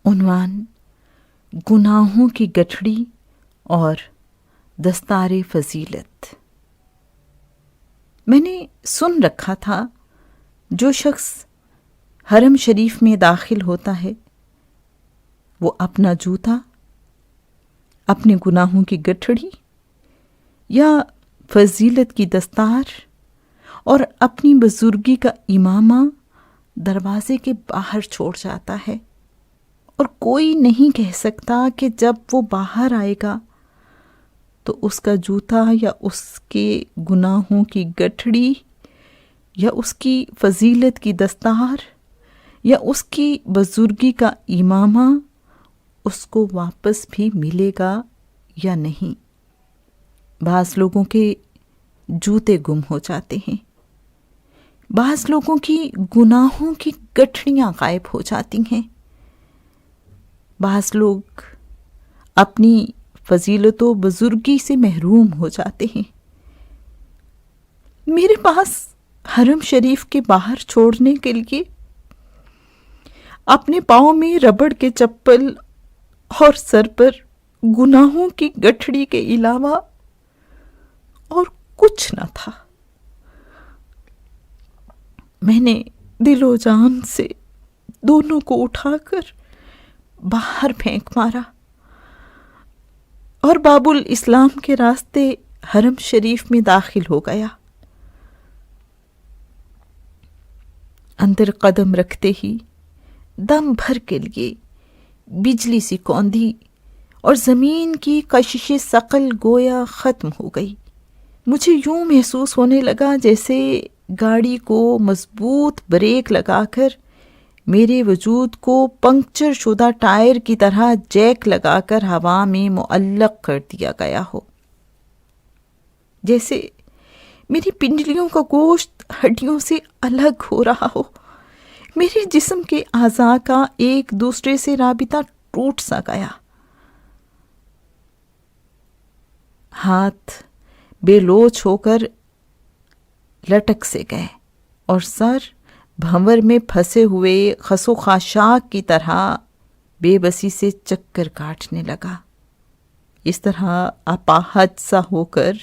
عنوان: گناہوں کی گٹھڑی اور دستار فضیلت۔ میں نے سن رکھا تھا جو شخص حرم شریف میں داخل ہوتا ہے وہ اپنا جوتا، اپنے گناہوں کی گٹھڑی یا فضیلت کی دستار اور اپنی بزرگی کا امامہ دروازے کے باہر چھوڑ جاتا ہے، اور کوئی نہیں کہہ سکتا کہ جب وہ باہر آئے گا تو اس کا جوتا یا اس کے گناہوں کی گٹھڑی یا اس کی فضیلت کی دستار یا اس کی بزرگی کا امامہ اس کو واپس بھی ملے گا یا نہیں۔ بعض لوگوں کے جوتے گم ہو جاتے ہیں، بعض لوگوں کی گناہوں کی گٹھڑیاں غائب ہو جاتی ہیں، بعض لوگ اپنی فضیلت و بزرگی سے محروم ہو جاتے ہیں۔ میرے پاس حرم شریف کے باہر چھوڑنے کے لیے اپنے پاؤں میں ربڑ کے چپل اور سر پر گناہوں کی گٹھڑی کے علاوہ اور کچھ نہ تھا۔ میں نے دل و جان سے دونوں کو اٹھا کر باہر پھینک مارا اور باب الاسلام کے راستے حرم شریف میں داخل ہو گیا۔ اندر قدم رکھتے ہی دم بھر کے لیے بجلی سی کوندی اور زمین کی کشش ثقل گویا ختم ہو گئی۔ مجھے یوں محسوس ہونے لگا جیسے گاڑی کو مضبوط بریک لگا کر میرے وجود کو پنکچر شدہ ٹائر کی طرح جیک لگا کر ہوا میں معلق کر دیا گیا ہو، جیسے میری پنڈلیوں کا گوشت ہڈیوں سے الگ ہو رہا ہو، میرے جسم کے اعضاء کا ایک دوسرے سے رابطہ ٹوٹ سا گیا۔ ہاتھ بے لوچ ہو کر لٹک سے گئے اور سر بھنور میں پھنسے ہوئے خس و خاشاک کی طرح بے بسی سے چکر کاٹنے لگا۔ اس طرح اپاہج سا ہو کر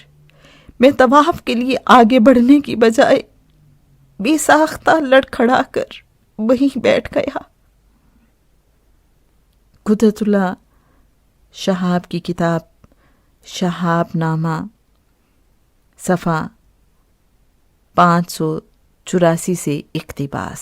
میں طواف کے لیے آگے بڑھنے کی بجائے بے ساختہ لڑکھڑا کر وہیں بیٹھ گیا۔ قدرت اللہ شہاب کی کتاب شہاب نامہ صفحہ 584 سے اقتباس۔